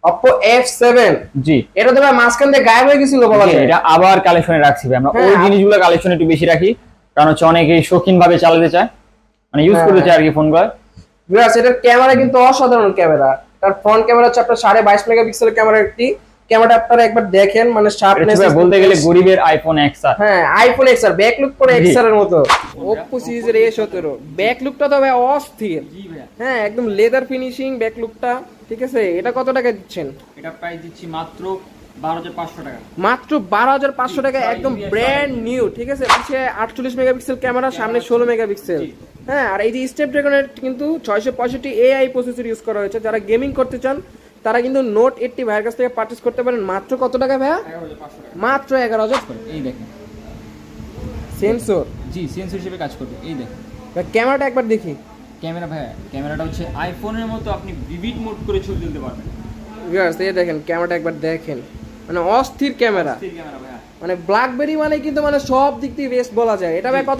Oppo F7 জি এটা তো ভাই মাঝখান দিয়ে গায়েব হয়ে গেছিল বলা যায়। এটা আবার কালেকশনে রাখছি ভাই আমরা ওই জিনিসগুলো কালেকশনে একটু বেশি রাখি কারণ হচ্ছে অনেকেই শৌখিন ভাবে চালাতে চায় মানে ইউজ করতে চায় আর কি ফোনগুলো। ভিউয়ার্স এটার ক্যামেরা কিন্তু অসাধারণ ক্যামেরা। তার ফ্রন্ট ক্যামেরা হচ্ছে আপনার 22.5 মেগাপিক্সেল ক্যামেরা একটি ক্যামেরাটা আপনারা একবার দেখেন মানে শার্পনেস বলতে গেলে গরিবের আইফোন XR। হ্যাঁ আইফোন XR ব্যাক লুক করে XR এর মতো। Oppo সিরিজের A17 ব্যাক লুকটা তো ভাই অস্থির। জি ভাই হ্যাঁ একদম লেদার ফিনিশিং ব্যাক লুকটা ঠিক আছে। এটা কত টাকা দিচ্ছেন? এটা প্রাইস দিচ্ছি মাত্র 12,500 টাকা। মাত্র 12,500 টাকা একদম ব্র্যান্ড নিউ ঠিক আছে। পিছে 48 মেগাপিক্সেল ক্যামেরা সামনে 16 মেগাপিক্সেল। হ্যাঁ আর এই যে স্ন্যাপড্রাগনের কিন্তু 665 AI প্রসেসর ইউজ করা হয়েছে। যারা গেমিং করতে চান তারা কিন্তু নোট 80 ভাইয়ের কাছ থেকে পারচেজ করতে পারেন মাত্র কত টাকা ভাইয়া? 11,500 টাকা। মাত্র 11,000। এই দেখেন সেন্সর জি সেন্সর হিসেবে কাজ করবে। এই দেখেন ক্যামেরাটা একবার দেখি। ক্যামেরা ভাই ক্যামেরাটা হচ্ছে আইফোনের মতো আপনি ভিভিড মোড করে ছবি তুলতে পারবেন। ভিউয়ার্স এই দেখেন ক্যামেরাটা একবার দেখেন মানে অস্থির ক্যামেরা। মানে ব্ল্যাকবেরি মানে কিন্তু মানে সব দিক দিয়ে বেস্ট বলা যায়। এটা ভাই কত?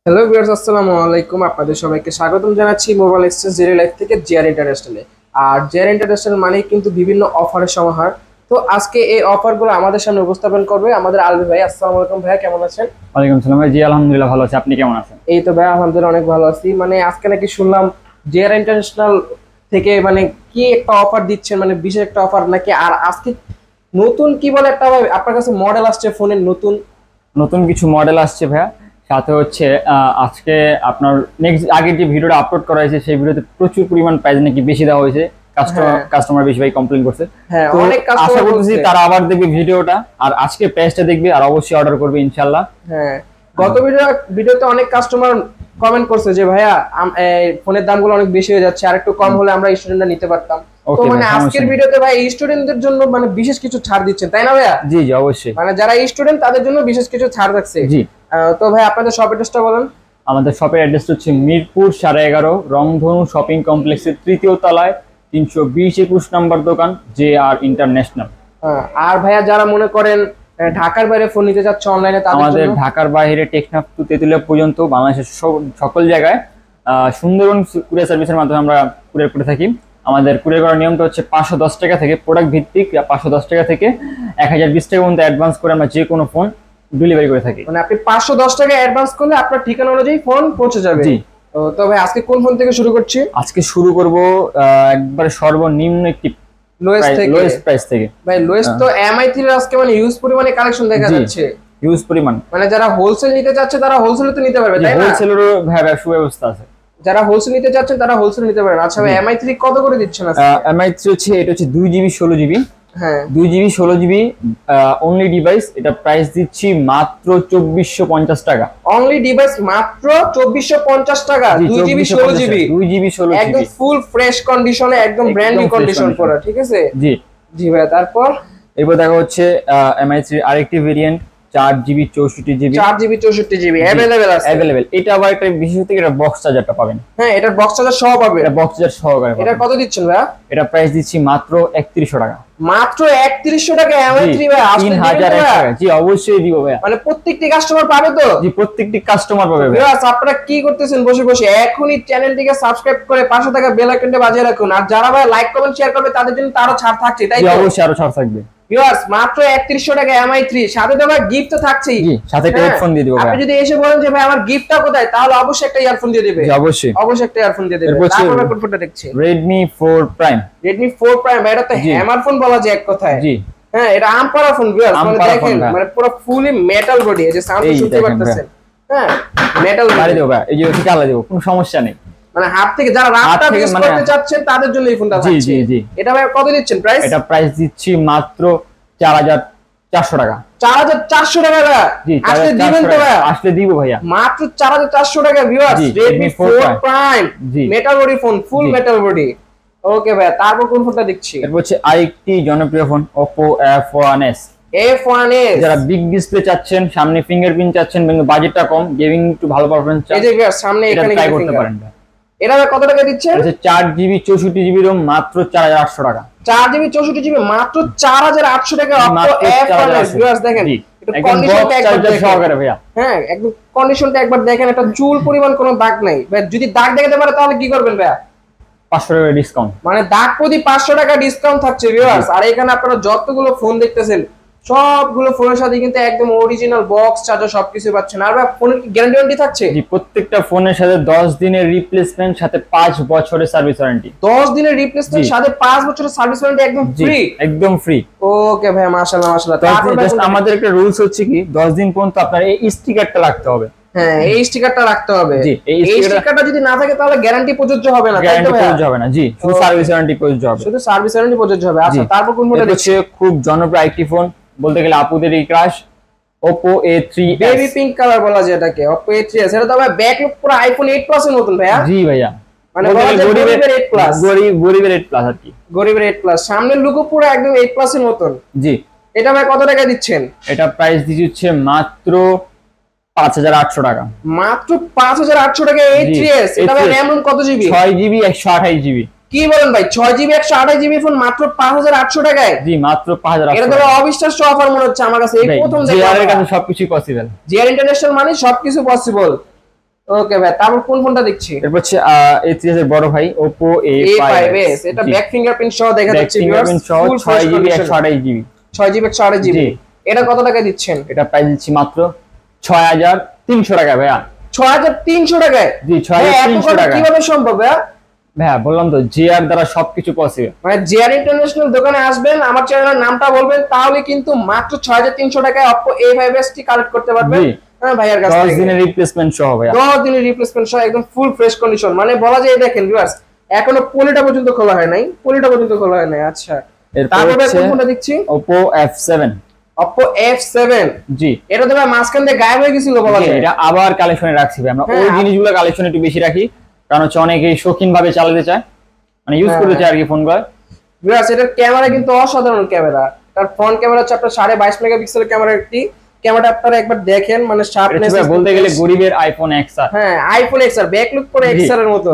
হ্যালো ভিউয়ার্স আসসালামু আলাইকুম আপনাদের সবাইকে স্বাগতম জানাচ্ছি মোবাইল এক্সচেঞ্জ জিরো লাইফ থেকে জিআর ইন্টারন্যাশনালে। আর জিআর ইন্টারন্যাশনাল মানে কিন্তু বিভিন্ন অফারের সমাহার। তো আজকে এই অফারগুলো আমাদের সামনে উপস্থাপন করবে আমাদের আলবি ভাই। আসসালামু আলাইকুম ভাই, কেমন আছেন? ওয়ালাইকুম আসসালাম ভাই। জি আলহামদুলিল্লাহ ভালো আছি, আপনি কেমন আছেন? এই তো ভাই আলহামদুলিল্লাহ অনেক ভালো আছি। মানে আজকে নাকি শুনলাম জিআর ইন্টারন্যাশনাল থেকে মানে কি একটা অফার দিচ্ছেন, মানে বিশেষ একটা অফার নাকি? আর আজকে নতুন কি বলে একটা ভাই আপনার কাছে মডেল আসছে ফোনের নতুন নতুন কিছু মডেল আসছে ভাইয়া। সাথে হচ্ছে আজকে আপনার নেক্সট আগের যে ভিডিওটা আপলোড করা হয়েছে সেই ভিডিওতে প্রচুর পরিমাণ প্রাইস নাকি বেশি দেওয়া হয়েছে। কাস্টমার বেশি ভাই কমপ্লেইন করছে। হ্যাঁ তো অনেক আশা করতেছি তারা আবার দেখবে ভিডিওটা আর আজকে প্রাইসটা দেখবে আর অবশ্যই অর্ডার করবে ইনশাআল্লাহ। হ্যাঁ গত ভিডিওতে অনেক কাস্টমার কমেন্ট করছে যে ভাইয়া ফোনের দামগুলো অনেক বেশি হয়ে যাচ্ছে, আর একটু কম হলে আমরা স্টুডেন্টরা নিতে পারতাম। তো মানে আজকের ভিডিওতে ভাই স্টুডেন্টদের জন্য মানে বিশেষ কিছু ছাড় দিচ্ছেন তাই না ভাইয়া? জি জি অবশ্যই, মানে যারা স্টুডেন্ট তাদের জন্য বিশেশ কিছু ছাড় থাকছে। জি তো ভাই আপনাদের শপ অ্যাড্রেসটা বলেন। আমাদের শপের অ্যাড্রেস হচ্ছে মিরপুর 11.5 রংধনু শপিং কমপ্লেক্সের 3য় তলায় 320-21 নম্বর দোকান JR ইন্টারন্যাশনাল। আর ভাইয়া যারা মনে করেন ঢাকার বাইরে ফোন নিতে যাচ্ছে অনলাইনে তাদের জন্য আমাদের ঢাকার বাইরে টেকনাফ টু তেতুলিয়া পর্যন্ত বাংলাদেশের সকল জায়গায় সুন্দরবন কুরিয়ার সার্ভিসের মাধ্যমে আমরা কুরিয়ার করে থাকি। আমাদের কুরিয়ার করার নিয়মটা হচ্ছে 510 টাকা থেকে প্রোডাক্ট ভিত্তিক 510 টাকা থেকে 1020 টাকা পর্যন্ত অ্যাডভান্স করে আমরা যে কোনো ফোন ডেলিভারি করে থাকি। মানে আপনি 510 টাকা অ্যাডভান্স করলে আপনার ঠিকানা অনুযায়ী ফোন পৌঁছে যাবে। জি তো ভাই আজকে কোন ফোন থেকে শুরু করছি? আজকে শুরু করব একবারে সর্বনিম্ন একটি লোয়েস্ট প্রাইস থেকে। ভাই লোয়েস্ট তো MI3 এর আজকে মানে ইউজ পরিমাণে কালেকশন দেখা যাচ্ছে। ইউজ পরিমাণ মানে যারা হোলসেল নিতে যাচ্ছে তারা হোলসেলে তো নিতে পারবে তাই না? হোলসেলেরও সুব্যবস্থা আছে। যারা হোলসেল নিতে যাচ্ছেন তারা হোলসেল নিতে পারেন। আচ্ছা ভাই MI3 কত করে দিচ্ছেন আজকে? MI3 হচ্ছে এটা হচ্ছে 2GB 16GB। হ্যাঁ 2GB 16GB অনলি ডিভাইস। এটা প্রাইস দিচ্ছি মাত্র 2450 টাকা। অনলি ডিভাইস মাত্র 2450 টাকা। 2GB 16GB একদম ফুল ফ্রেশ কন্ডিশনে একদম ব্র্যান্ড নিউ কন্ডিশন করা, ঠিক আছে? জি জি ভাই তারপর এরপর দেখা হচ্ছে MI3 আরেকটি variant 4GB 64GB 64GB available. এটা আবার একটা বিশেষত এটা বক্স চার্জারটা পাবেন। হ্যাঁ এটার বক্স চার্জার সহ পাবেন। এটা বক্স চার্জার সহকারে পাবেন। এটা কত দিচ্ছেন ভাই? এটা প্রাইস দিচ্ছি মাত্র 3100 টাকা। মাত্র 3100 টাকা MI3 ভাই আসলে 3000 টাকা। জি অবশ্যই দিব ভাই। মানে প্রত্যেকটি কাস্টমার পাবে তো? জি প্রত্যেকটি কাস্টমার পাবে ভাই। ভিউয়ার্স আপনারা কি করতেছেন বসে বসে? এখনই চ্যানেলটিকে সাবস্ক্রাইব করে পাশে থাকা বেল আইকনটা বাজিয়ে রাখুন। আর যারা ভাই লাইক কমেন্ট শেয়ার করবে তাদের জন্য আরো ছাড় থাকছে তাই তো? জি অবশ্যই আরো ছাড় থাকবে। ভিউয়ার্স মাত্র 3100 টাকা MI3 সাথে তো ভাই গিফট তো থাকছেই। জি সাথে একটা হেডফোন দিয়ে দিব ভাই। আপনি যদি এসে বলেন যে ভাই আমার গিফটটা কোথায় তাহলে অবশ্যই একটা ইয়ারফোন দিয়ে দিবে। জি অবশ্যই একটা ইয়ারফোন দিয়ে দিবে। তারপর কোন ফোনটা দেখছি? Redmi 4 Prime। Redmi 4 Prime ভাই এটা তো হ্যামার ফোন বলা যায় এক কথায়। জি হ্যাঁ এটা আমপারা ফোন ভিউয়ার্স। মানে দেখেন মানে পুরো ফুলি মেটাল বডি, এই যে সাউন্ড শুনতে পারতেছেন। হ্যাঁ মেটাল বডি দেব ভাই, এই যে কালা দেব কোনো সমস্যা নেই। মানে হাত থেকে যারা রাতটা ইউজ করতে চাচ্ছেন তাদের জন্য এই ফোনটা থাকছে। জি জি জি এটা ভাই কত দিচ্ছেন প্রাইস? এটা প্রাইস দিচ্ছি মাত্র 4400 টাকা। 4400 টাকা? জি আসলে দিবেন তো ভাই? আসলে দিব ভাইয়া। মাত্র 4400 টাকা viewers. Redmi 4 Prime metal body phone, full metal body. Okay ভাই তারপর কোন ফোনটা দেখছি? এরপর হচ্ছে আরেকটি জনপ্রিয় ফোন Oppo F1s। যারা বিগ ডিসপ্লে চাচ্ছেন, সামনে ফিঙ্গারপ্রিন্ট চাচ্ছেন, কিন্তু বাজেটটা কম, গেমিং একটু ভালো পারফরম্যান্স চাচ্ছেন, এই যে ভিউয়ার্স সামনে এখানে ট্রাই করতে পারেন। এটা কত টাকা দিচ্ছেন? এটা 4GB 64GB ROM মাত্র 4800 টাকা। 4GB 64GB মাত্র 4800 টাকা। Oppo F1s ভিউয়ার্স দেখেন কন্ডিশনটা একবার সহকারে ভাইয়া। হ্যাঁ একদম কন্ডিশনটা একবার দেখেন, একটা চুল পরিমাণ কোনো দাগ নাই ভাই। যদি দাগ দেখাতে পারে তাহলে কি করবেন ভাইয়া? 500 টাকা ডিসকাউন্ট, মানে দাগ প্রতি 500 টাকা ডিসকাউন্ট থাকছে ভিউয়ার্স। আর এখানে আপনারা যতগুলো ফোন দেখতেছেন সবগুলো ফোনের সাথে কিন্তু একদম অরিজিনাল বক্স চার্জার সবকিছু পাচ্ছেন। আর ভাই ফোনের কি গ্যারান্টি ওয়ারেন্টি থাকছে? জি, প্রত্যেকটা ফোনের সাথে 10 দিনের রিপ্লেসমেন্ট, সাথে 5 বছরের সার্ভিস ওয়ারেন্টি। 10 দিনের রিপ্লেসমেন্ট সাথে 5 বছরের সার্ভিস ওয়ারেন্টি একদম ফ্রি, একদম ফ্রি। ওকে ভাই, মাশাআল্লাহ মাশাআল্লাহ। তারপর জাস্ট আমাদের একটা রুলস হচ্ছে কি 10 দিন পর্যন্ত আপনার এই স্টিকারটা রাখতে হবে। হ্যাঁ, এই স্টিকারটা রাখতে হবে। জি, এই স্টিকারটা যদি না থাকে তাহলে গ্যারান্টি প্রযোজ্য হবে না, তাই তো গ্যারান্টি ভাই? প্রযোজ্য হবে না, জি, শুধু সার্ভিস ওয়ারেন্টি প্রযোজ্য হবে, শুধু সার্ভিস ওয়ারেন্টি প্রযোজ্য হবে। আচ্ছা, তারপর কোন ফোনটা হচ্ছে খুব জনপ্রিয় একটি ফোন, বলতে গেলে আপুদেরই crush, Oppo A3s। Baby pink colour বলা যায় এটাকে, Oppo A3s। এটা তো ভাই ব্যাক লুক পুরো আইফোন 8 প্লাস এর মতন ভাইয়া। জি ভাইয়া, মানে গরিবের 8 প্লাস, গরিবের 8 প্লাস আর কি, গরিবের 8 প্লাস। সামনের লুকও পুরো একদম 8 প্লাস এর মতন। জি। এটা ভাই কত টাকা দিচ্ছেন? এটা প্রাইস দিচ্ছে মাত্র 5800 টাকা। মাত্র 5800 টাকা A3s। এটা ভাই RAM ROM কত জিবি? 6GB 128 GB. কি বলেন ভাই, 6GB 128 জিবি ফোন মাত্র 5800 টাকায়? জি, মাত্র 5800। এটা তো অবিশ্বাস্য অফার মনে হচ্ছে আমার কাছে, এই প্রথম দেখলাম। জিআর এর কাছে সবকিছু পসিবল, জিআর ইন্টারন্যাশনাল মানে সবকিছু পসিবল। ওকে ভাই, তারপর কোন ফোনটা দেখছি? এরপর হচ্ছে A3s এর বড় ভাই Oppo A5s। এটা ব্যাক ফিঙ্গারপ্রিন্ট সহ দেখা যাচ্ছে ভিউয়ার্স, ফুল 6GB 128 জিবি। 6GB 128 GB. এটা কত টাকা দিচ্ছেন? এটা প্রাইস দিচ্ছি মাত্র 6300 টাকা ভাইয়া। 6300 টাকায়? জি, 6300 টাকা। কিভাবে সম্ভব ভাইয়া? ভাইয়া বললাম তো, জিআর দ্বারা সবকিছু পসিবল। মানে জিআর ইন্টারন্যাশনাল দোকানে আসবেন, আমার চ্যানেলের নামটা বলবেন, তাহলে কিন্তু মাত্র 6300 টাকায় Oppo A5s টি কালেক্ট করতে পারবেন। হ্যাঁ ভাইয়ার কাছ থেকে 10 দিনের রিপ্লেসমেন্ট সহ ভাইয়া, 10 দিনের রিপ্লেসমেন্ট সহ একদম ফুল ফ্রেশ কন্ডিশন। মানে বলা যায় দেখেন ভিউয়ার্স, এখনো পলিটা পর্যন্ত খোলা হয় নাই, পলিটা পর্যন্ত খোলা হয় নাই। আচ্ছা, তারপরে কোন ফোনটা দেখছি? Oppo F7। Oppo F7। জি, এটা তো ভাই মাঝখান দিয়ে গায়েব হয়ে গেছিল বলা যায়। এটা আবার কালেকশনে রাখছি ভাই, আমরা ওই জিনিসগুলো কালেকশনে একটু বেশি রাখি, কারণ হচ্ছে অনেকেই শৌখিন ভাবে চালাতে চায়, মানে ইউজ করতে চায় আর কি ফোনগুলো। ভিউয়ার্স, এটার ক্যামেরা কিন্তু অসাধারণ ক্যামেরা। তার ফ্রন্ট ক্যামেরা হচ্ছে আপনার 22.5 মেগাপিক্সেলের ক্যামেরা। একটি ক্যামেরাটা আপনারা একবার দেখেন, মানে শার্পনেস বলতে গেলে গরিবের আইফোন XR। হ্যাঁ, আইফোন XR, ব্যাক লুক পুরো XR এর মতো।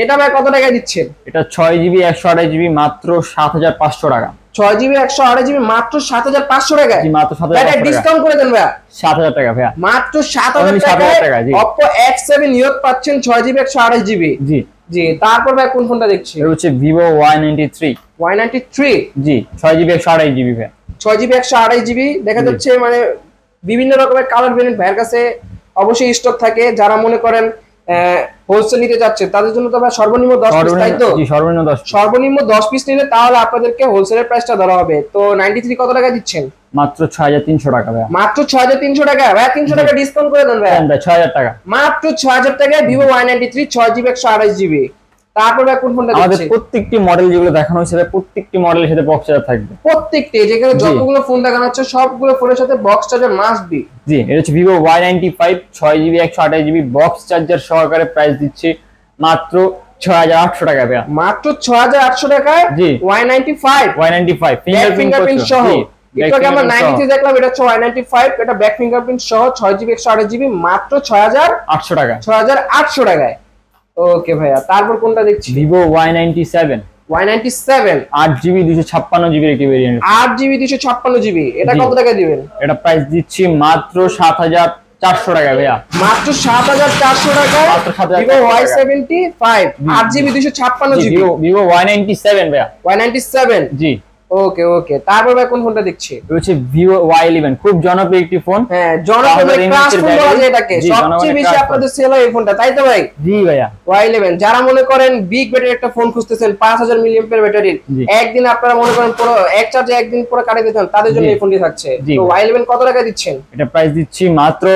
এটা ভাই কত টাকা দিচ্ছেন? এটা 6GB 128 জিবি মাত্র 7500 টাকা। 6GB 128 জিবি মাত্র 7500 টাকায়? জি, মাত্র 7500 টাকা। ডিসকাউন্ট করে দেন ভাই, 7000 টাকা ভাইয়া। মাত্র 7000 টাকা জি। Oppo F7 ইয়ত পাচ্ছেন 6GB 128 জিবি। জি জি, তারপর ভাই কোন ফোনটা দেখছি? এটা হচ্ছে Vivo Y93। Y93। জি, 6GB 128 জিবি ভাই। 6GB 128 জিবি দেখা যাচ্ছে। মানে বিভিন্ন রকমের কালার ভেরিয়েন্ট ভাইয়ের কাছে অবশ্যই স্টক থাকে। যারা মনে করেন হোলসেল নিতে যাচ্ছে তাদের জন্য তো ভাই সর্বনিম্ন 10 পিস, তাই তো? জি, সর্বনিম্ন 10 পিস নিলে তাহলে আপনাদেরকে হোলসেলের প্রাইসটা ধরা হবে। তো 93 কত টাকা দিচ্ছেন? মাত্র 6300 টাকা ভাই। মাত্র 6300 টাকা ভাই, 300 টাকা ডিসকাউন্ট করে দেন ভাই। 6000 টাকা। মাত্র 6000 টাকায় Vivo Y93 6GB 128 জিবি। তারপর ভাই কোন ফোনটা আমাদের দিচ্ছেন? প্রত্যেকটি মডেল যেগুলো দেখানো হয়েছে প্রত্যেকটি মডেলের সাথে বক্স চার্জার থাকবে। প্রত্যেকটি যেখানে যতগুলো ফোন দেখানো হচ্ছে সবগুলো ফোনের সাথে বক্স চার্জার মাস্ট বি। জি, এটা হচ্ছে Vivo Y95 6GB 128 GB box charger সহকারে, প্রাইস দিচ্ছে মাত্র 6800 টাকা ভাইয়া। মাত্র 6800 টাকায় জি, Y95 ফিঙ্গারপ্রিন্ট সহ। একটু আগে আমরা 93 দেখলাম, এটা হচ্ছে Y95, এটা ব্যাক ফিঙ্গারপ্রিন্ট সহ 6GB 128 জিবি মাত্র 6800 টাকা। 6800 টাকায়। ওকে ভাইয়া, তারপর কোনটা দেখছি? Vivo Y97 8GB 256GB একটি ভেরিয়েন্ট। 8GB 256GB। এটা কত টাকা দিবেন? এটা প্রাইস দিচ্ছি মাত্র 7400 টাকা ভাইয়া। মাত্র 7400 টাকায় Vivo Y75 8GB 256GB। Vivo Y97 ভাইয়া। Y97। জি, ওকে ওকে, তারপর ভাই কোন ফোনটা দেখছি? এটা হচ্ছে Vivo Y11, খুব জনপ্রিয় একটি ফোন। হ্যাঁ, জনপ্রিয় ক্লাস ফোন বলা যায় এটাকে। সবচেয়ে বেশি আপনাদের সেল হয় এই ফোনটা, তাই তো ভাই? জি ভাইয়া। Y11 যারা মনে করেন বিগ ব্যাটারি একটা ফোন খুঁজতেছেন 5000 মিলিঅ্যাম্পিয়ার ব্যাটারির, একদিন আপনারা মনে করেন পুরো এক চার্জে একদিন পুরো কাটিয়ে দিতেন, তাদের জন্য এই ফোনটি থাকছে। তো Y11 কত টাকা দিচ্ছেন? এটা প্রাইস দিচ্ছি মাত্র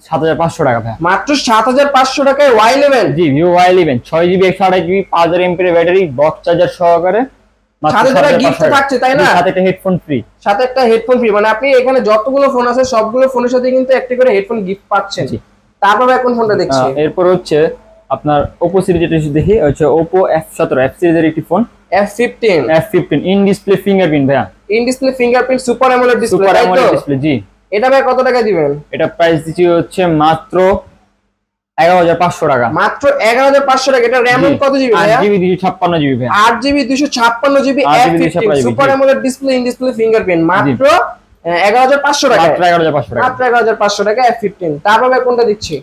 7500 টাকা ভাই। মাত্র 7500 টাকায় Y11। জি, Vivo Y11 6GB 128GB 5000 mAh battery box charger সহকারে, সাথে একটা গিফট থাকছে, তাই না? সাথে একটা হেডফোন ফ্রি। সাথে একটা হেডফোন ফ্রি, মানে আপনি এখানে যতগুলো ফোন আছে সবগুলো ফোনের সাথে কিন্তু একটা করে হেডফোন গিফট পাচ্ছেন। তারপর এখন ফোনটা দেখছি, এরপর হচ্ছে আপনার Oppo সিরিজের দেখি, হচ্ছে Oppo F17 F সিরিজের একটি phone. F15 in display fingerprint ভাইয়া। In display fingerprint super AMOLED display, তাই তো? জি। এটা ভাই কত টাকা দিবেন? এটা প্রাইস দিচ্ছি হচ্ছে মাত্র 11500 টাকা। মাত্র 11500 টাকা। এটা RAM কত জিবি ভাইয়া? 8GB 256GB ভাইয়া। 8GB 256GB F15 super AMOLED display in display fingerprint, মাত্র 11500 টাকা। মাত্র 11500 টাকা। মাত্র 11500 টাকা F15। তারপর ভাই কোনটা দিচ্ছি?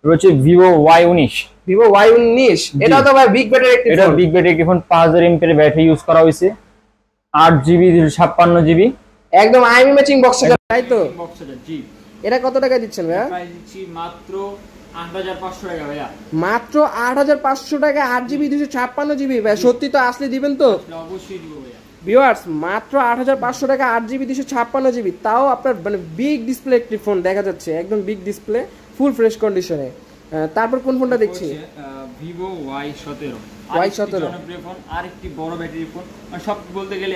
হচ্ছে Vivo Y19। Vivo Y19 এটা তো ভাই বিগ ব্যাটারি একটি এটা ফোন। বিগ ব্যাটারি একটি ফোন, 5000 mAh ব্যাটারি ইউজ করা হয়েছে, 8GB 256GB, একদম আইএমই ম্যাচিং বক্স তাই তো? বক্স আছে জি। এটা কত টাকা দিচ্ছেন ভাইয়া? প্রাইস দিচ্ছি মাত্র 8500 টাকা ভাইয়া। মাত্র 8500 টাকা 8GB 256GB ভাই, সত্যি তো আসলে দিবেন তো? অবশ্যই দিব ভাইয়া। ভিউয়ার্স মাত্র 8500 টাকা 8GB 256GB, তাও আপনার মানে বিগ ডিসপ্লে একটি ফোন দেখা যাচ্ছে, একদম বিগ ডিসপ্লে, ফুল ফ্রেশ কন্ডিশনে। তারপর কোন ফোনটা দেখছি? Vivo Y17 Y17 জনপ্রিয় ফোন, আরেকটি বড় ব্যাটারি ফোন, মানে সব বলতে গেলে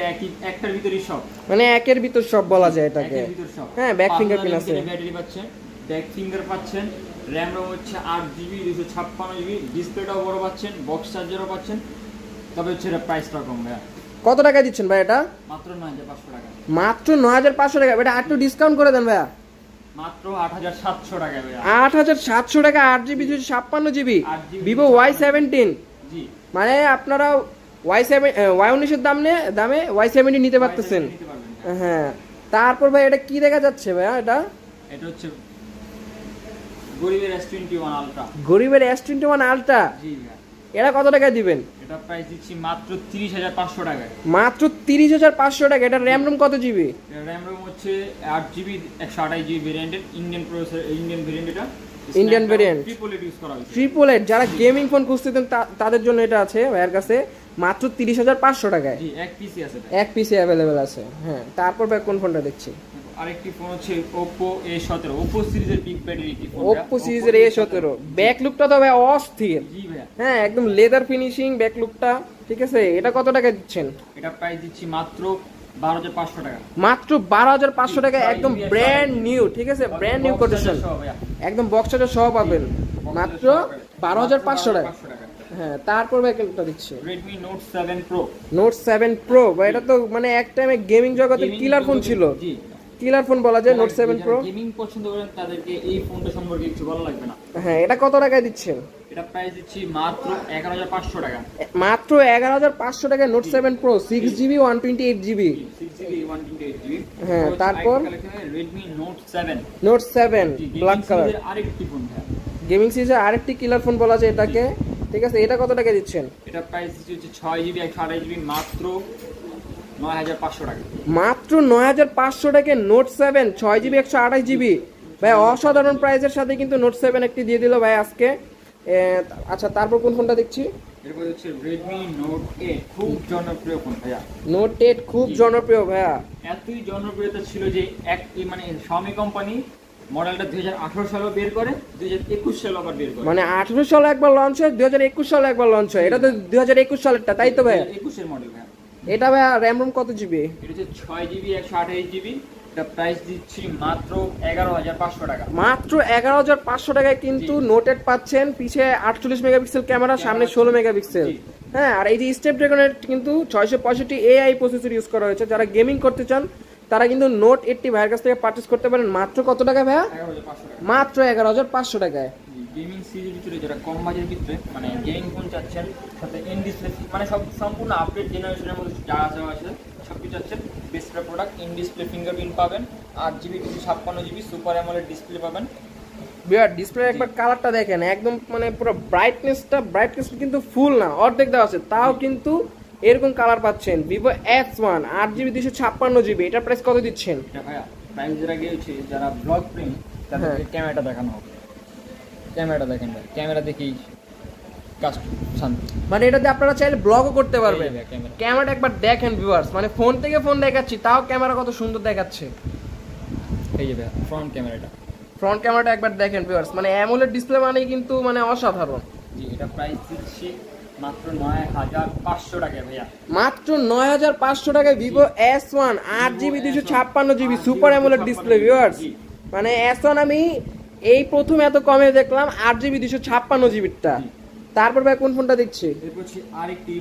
একটার ভিতরেই সব, মানে একের ভিতর সব বলা যায় এটাকে। একের ভিতর সব। হ্যাঁ, ব্যাক ফিঙ্গারপ্রিন্ট আছে, ব্যাটারি পাচ্ছেন, ব্যাক ফিঙ্গার পাচ্ছেন, RAM ROM হচ্ছে 8GB 256GB, ডিসপ্লেটাও বড় পাচ্ছেন, বক্স চার্জারও পাচ্ছেন। তবে হচ্ছে এটা প্রাইসটা কম ভাইয়া। কত টাকা দিচ্ছেন ভাই এটা? মাত্র 9500 টাকা। মাত্র 9500 টাকা, এটা একটু ডিসকাউন্ট করে দেন ভাইয়া। মাত্র 8700 টাকা ভাইয়া। 8700 টাকা 8GB 256GB Vivo Y17। জি, মানে আপনারা Y19 এর দামে Y17 নিতে পারতেছেন। নিতে পারবেন। হ্যাঁ, তারপর ভাই এটা কি দেখা যাচ্ছে ভাইয়া? এটা হচ্ছে গরিবের S21 আলট্রা। গরিবের S21 আলট্রা, জি ভাইয়া। এটা কত টাকা দিবেন? এটা প্রাইস দিচ্ছি মাত্র 30500 টাকায়। মাত্র 30500 টাকা। এটা র্যাম রোম কত জিবি? RAM ROM হচ্ছে 8GB 128GB ভেরিয়েন্টের, ইন্ডিয়ান প্রসেসর, ইন্ডিয়ান ভেরিয়েন্ট। এটা Indian variant, triple eight use করা হয়েছে। 888 যারা গেমিং ফোন খুঁজতেছেন তাদের জন্য এটা আছে ভাইয়ের কাছে মাত্র 30500 টাকায়। জি, এক পিসি আছে, এক পিসে अवेलेबल আছে। হ্যাঁ, তারপর ভাই কোন ফোনটা দেখছি? আরেকটি ফোন হচ্ছে Oppo A17, Oppo সিরিজের বিগ ব্যাটারি কি ফোন। Oppo সিরিজের A17, ব্যাক লুকটা তো ভাই অস্থির। জি ভাইয়া। হ্যাঁ, একদম লেদার ফিনিশিং ব্যাক লুকটা, ঠিক আছে। এটা কত টাকা দিচ্ছেন? এটা প্রাইস দিচ্ছি মাত্র 12500 টাকা। মাত্র 12500 টাকা, একদম ব্র্যান্ড নিউ, ঠিক আছে, ব্র্যান্ড নিউ কন্ডিশন, একদম বক্স চার্জার সহ পাবেন মাত্র 12500 টাকা। হ্যাঁ, তারপর ভাই কোনটা দিচ্ছি? Redmi Note 7 Pro। Note 7 Pro ভাই, এটা তো মানে এক টাইমে গেমিং জগতের কিলার ফোন ছিল। জি, কিলার ফোন বলা যায় Note 7 Pro। গেমিং পছন্দ করেন তাদেরকে এই ফোনটা সম্পর্কে কিছু বলা লাগবে না। হ্যাঁ, এটা কত টাকায় দিচ্ছেন? এটা প্রাইস দিচ্ছি মাত্র 11500 টাকা। মাত্র 11500 টাকায় Note 7 Pro 6GB 128GB। 6GB 128GB। হ্যাঁ, তারপর Redmi Note 7। Note 7 black colour, আরেকটি ফোন ভাই, গেমিং সিরিজের আরেকটি কিলার ফোন বলা যায় এটাকে, ঠিক আছে। এটা কত টাকা দিচ্ছেন? এটা প্রাইস দিচ্ছি হচ্ছে 6GB 128GB মাত্র 9500 টাকা। মাত্র 9500 টাকায় Note 7 6GB 128GB ভাই, অসাধারণ প্রাইসের সাথে কিন্তু Note 7 একটি দিয়ে দিল ভাই আজকে। আচ্ছা, তারপর কোন ফোনটা দেখছি? এরপর হচ্ছে Redmi Note 8, খুব জনপ্রিয় ফোন ভাইয়া। Note 8 খুব জনপ্রিয় ভাইয়া। এতই জনপ্রিয়তা ছিল যে মানে Xiaomi কোম্পানি মডেলটা 2018 সালে বের করে, 2021 সালে আবার বের করে। মানে 18 সালে একবার লঞ্চ হয়, 2021 সালে একবার লঞ্চ হয়। এটা তো 2021 সালেরটা, তাই তো ভাই? 21 এর মডেল ভাইয়া। এটা ভাই র্যাম রোম কত জিবি? এটা হচ্ছে 6GB 128GB। এটা প্রাইস দিচ্ছি মাত্র 11500 টাকা। মাত্র 11500 টাকায় কিন্তু Note 8 পাচ্ছেন। পিছে 48 মেগাপিক্সেল ক্যামেরা, সামনে 16 মেগাপিক্সেল। হ্যাঁ, আর এই যে স্ন্যাপড্রাগনের কিন্তু 665 AI প্রসেসর ইউজ করা হয়েছে। যারা গেমিং করতে চান তারা কিন্তু Note 8 ভাইয়ের কাছ থেকে পারচেজ করতে পারেন মাত্র কত টাকা ভাইয়া? 11500 টাকা। মাত্র 11500 টাকায়। গেমিং সিরিজের ভিতরে যারা কম বাজেটের ভিতরে মানে গেমিং ফোন চাচ্ছেন, সাথে ইন ডিসপ্লে মানে সব সম্পূর্ণ আপডেট জেনারেশনের মধ্যে যা আছে সবকিছু চাচ্ছেন, best product, in display fingerprint পাবেন, 8GB 256GB super AMOLED display পাবেন। বিয়ার ডিসপ্লে একবার কালারটা দেখেন, একদম মানে পুরো ব্রাইটনেস কিন্তু ফুল না, অর্ধেক দেওয়া আছে, তাও কিন্তু এরকম কালার পাচ্ছেন। Vivo S1 8GB 256GB, এটার প্রাইস কত দিচ্ছেন? এটা ভাইয়া প্রাইস যারা গিয়েছে, যারা ব্লগ প্রেমী তাদেরকে ক্যামেরাটা দেখানো হবে। ক্যামেরাটা দেখেন ভাই, ক্যামেরা দেখেই কাজ শান্তি। মানে এটাতে আপনারা চাইলে ব্লগও করতে পারবেন। ক্যামেরা ক্যামেরাটা একবার দেখেন ভিউয়ার্স, মানে ফোন থেকে ফোন দেখাচ্ছি, তাও ক্যামেরা কত সুন্দর দেখাচ্ছে। এই যে ভাইয়া ফ্রন্ট ক্যামেরাটা, ফ্রন্ট ক্যামেরাটা একবার দেখেন ভিউয়ার্স, মানে অ্যামোলেড ডিসপ্লে মানেই কিন্তু মানে অসাধারণ। জি, এটা প্রাইস দিচ্ছি মাত্র 9500 টাকা ভাইয়া। মাত্র 9500 টাকায় Vivo S1 8GB 256GB super AMOLED display viewers. মানে S1 আমি এই প্রথম এত কমে দেখলাম 8GB 256GBটা। তারপর ভাই কোন ফোনটা দেখছি? এরপর হচ্ছে আরেকটি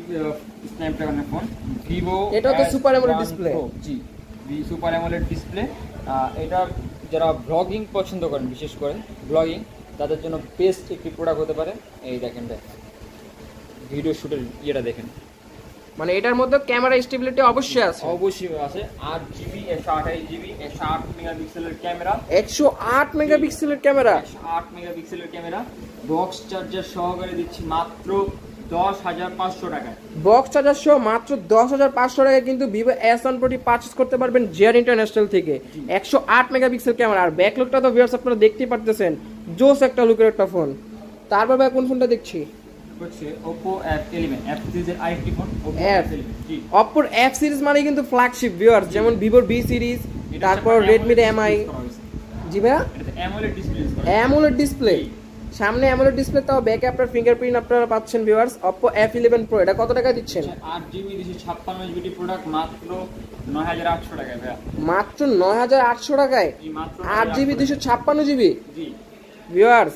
স্ন্যাপড্রাগনের ফোন, Vivo। এটা তো সুপার অ্যামোলেড ডিসপ্লে। জি, সুপার অ্যামোলেড ডিসপ্লে। এটা যারা ব্লগিং পছন্দ করেন, বিশেষ করে ব্লগিং, তাদের জন্য বেস্ট একটি প্রোডাক্ট হতে পারে। এই দেখেন ভাই, ভিডিও শুটের ইয়েটা দেখেন, মানে এটার মধ্যে ক্যামেরা স্টেবিলিটি অবশ্যই আছে। অবশ্যই আছে। 8GB 128GB 108 মেগাপিক্সেলের ক্যামেরা, 108 মেগাপিক্সেলের ক্যামেরা, 108 মেগাপিক্সেলের ক্যামেরা, বক্স চার্জার সহকারে দিচ্ছি মাত্র 10,500 টাকায়। বক্স চার্জার সহ মাত্র 10,500 টাকায় কিন্তু ভিভো S1 Pro পারচেজ করতে পারবেন জিআর ইন্টারন্যাশনাল থেকে। 108 মেগাপিক্সেল ক্যামেরা, আর ব্যাকলুকটা তো ভিউয়ার্স আপনারা দেখতেই পারতেছেন, জোস একটা লুকের একটা ফোন। তারপর ভাই কোন ফোনটা দেখছি? হচ্ছে Oppo F11, F সিরিজের আরেকটি ফোন Oppo F F11। জি, Oppo F সিরিজ মানে কিন্তু ফ্ল্যাগশিপ ভিউয়ার্স, যেমন ভিভোর B সিরিজ, তারপর রেডমির MI। জি ভাইয়া, এটা অ্যামোলেড ডিসপ্লে ইউজ করা। অ্যামোলেড ডিসপ্লে, সামনে অ্যামোলেড ডিসপ্লে, তাও ব্যাকে আপনার ফিঙ্গারপ্রিন্ট আপনারা পাচ্ছেন ভিউয়ার্স। Oppo F11 Pro এটা কত টাকা দিচ্ছেন? 8GB 256GB প্রোডাক্ট মাত্র 9,800 টাকায় ভাইয়া। মাত্র 9,800 টাকায় এই মাত্র 8GB 256GB। জি ভিউয়ার্স,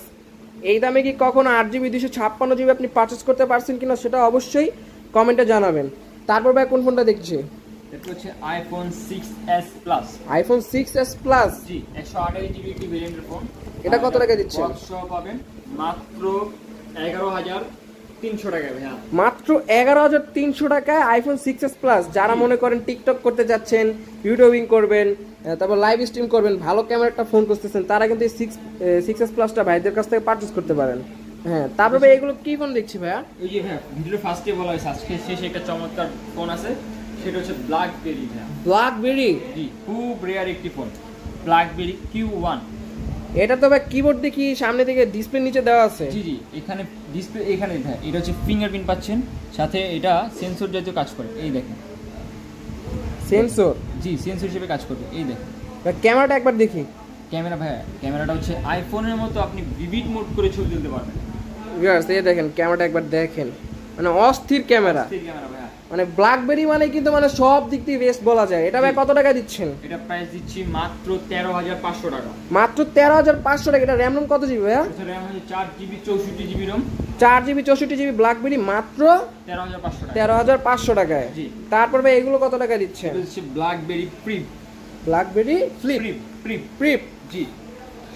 এই দামে কি কখনো 8GB 256GB আপনি পারচেজ করতে পারছেন কিনা সেটা অবশ্যই কমেন্টে জানাবেন। তারপর ভাই কোন ফোনটা দেখছি? এটা হচ্ছে iPhone 6s Plus। iPhone 6s Plus, জি, 128GB একটি ভেরিয়েন্টের ফোন। এটা কত টাকা দিচ্ছেন? বক্স সহ পাবেন মাত্র 11,300 টাকায় ভাইয়া। মাত্র 11,300 টাকায় iPhone 6s Plus। যারা মনে করেন টিকটক করতে যাচ্ছেন, ইউটিউবিং করবেন, তারপর লাইভ স্ট্রিম করবেন, ভালো ক্যামেরা একটা ফোন খুঁজতেছেন, তারা কিন্তু এই 6s Plusটা ভাইদের কাছ থেকে পারচেজ করতে পারেন। হ্যাঁ, তারপরে ভাই এগুলো কি ফোন দেখছি ভাইয়া? এই যে ভাইয়া ভিডিওর ফার্স্টে বলা হয়েছে আজকে শেষে একটা চমৎকার ফোন আছে, সেটা হচ্ছে ব্ল্যাকবেরি ভাইয়া। ব্ল্যাকবেরি, জি, খুব রেয়ার একটি ফোন, ব্ল্যাকবেরি Q1। এটা তো ভাই কিবোর্ড দেখি সামনে থেকে ডিসপ্লে নিচে দেওয়া আছে। জি জি, এখানে ডিসপ্লে, এখানে ভাই এটা হচ্ছে ফিঙ্গারপ্রিন্ট পাচ্ছেন, সাথে এটা সেন্সর জাতীয় কাজ করে, এই দেখেন। সেন্সর? জি, সেন্সর হিসেবে কাজ করবে, এই দেখেন। ভাই ক্যামেরাটা একবার দেখি। ক্যামেরা ভাইয়া, ক্যামেরাটা হচ্ছে আইফোনের মতো আপনি ভিভিড মোড করে ছবি তুলতে পারবেন। ভিউয়ার্স, এই দেখেন ক্যামেরাটা একবার দেখেন, মানে অস্থির ক্যামেরা। ক্যামেরা ভাইয়া, মানে ব্ল্যাকবেরি মানে কিন্তু মানে সব দিক দিয়ে বেস্ট বলা যায়। এটা ভাই কত টাকা দিচ্ছেন? এটা প্রাইস দিচ্ছি মাত্র 13,500 টাকা। মাত্র 13,500 টাকা। এটা র্যাম রোম কত জিবি ভাইয়া? এটা র্যাম হচ্ছে 4GB 64GB রম। 4GB 64GB ব্ল্যাকবেরি মাত্র 13,500 টাকা। 13,500 টাকায়। জি। তারপর ভাই এগুলো কত টাকা দিচ্ছেন? এটা হচ্ছে BlackBerry Priv. BlackBerry flip Priv. Priv জি,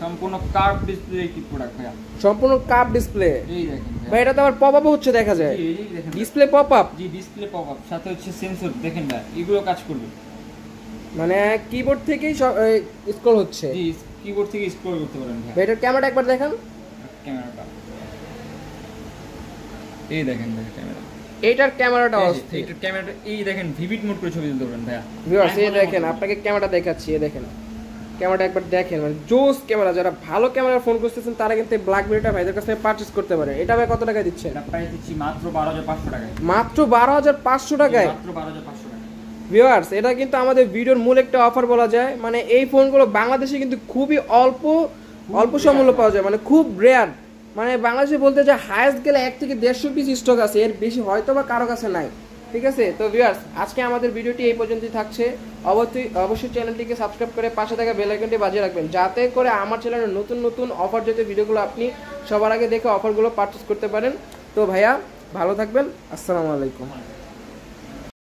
সম্পূর্ণ কার্ভ ডিসপ্লে একটি প্রোডাক্ট ভাইয়া। সম্পূর্ণ কাপ ডিসপ্লে। এই দেখেন ভাই এটা তো আবার পপ আপ হচ্ছে দেখা যায়। জি, এই দেখেন ডিসপ্লে পপ আপ। জি, ডিসপ্লে পপ আপ, সাথে হচ্ছে সেন্সর দেখেন ভাই, এগুলো কাজ করবে। মানে কিবোর্ড থেকেই সব স্ক্রল হচ্ছে। জি, কিবোর্ড থেকে স্ক্রল করতে পারেন ভাই। ভাই এটার ক্যামেরাটা একবার দেখান। ক্যামেরাটা এই দেখেন ভাই, ক্যামেরা, এইটার ক্যামেরাটা অস্থির। এইটার ক্যামেরাটা এই দেখেন, ভিভিড মোড করে ছবি তুলতে পারেন ভাইয়া। ভিউয়ার্স, এই দেখেন আপনাকে ক্যামেরাটা দেখাচ্ছি, এই দেখেন ক্যামেরাটা একবার দেখেন, মানে জোস ক্যামেরা। যারা ভালো ক্যামেরার ফোন খুঁজতেছেন তারা কিন্তু এই ব্ল্যাকবেরিটা ভাইদের কাছ থেকে পারচেজ করতে পারে। এটা ভাই কত টাকা দিচ্ছেন? এটা প্রাইস দিচ্ছি মাত্র 12,500 টাকায়। মাত্র 12,500 টাকায়। মাত্র 12,500 টাকা। ভিউয়ার্স, এটা কিন্তু আমাদের ভিডিওর মূল একটা অফার বলা যায়। মানে এই ফোনগুলো বাংলাদেশে কিন্তু খুবই অল্প মূল্য পাওয়া যায়, মানে খুব রেয়ার। মানে বাংলাদেশে বলতে যে হাইয়েস্ট গেলে 1 থেকে 150 পিস স্টক আছে, এর বেশি হয়তো বা কারো কাছে নাই। ঠিক আছে, তো ভিউয়ার্স আজকে আমাদের ভিডিওটি এই পর্যন্তই থাকছে। অবশ্যই চ্যানেলটিকে সাবস্ক্রাইব করে পাশে থাকা বেল আইকনটি বাজিয়ে রাখবেন, যাতে করে আমার চ্যানেলের নতুন অফার জাতীয় ভিডিওগুলো আপনি সবার আগে দেখে অফারগুলো পারচেজ করতে পারেন। তো ভাইয়া ভালো থাকবেন, আসসালামু আলাইকুম।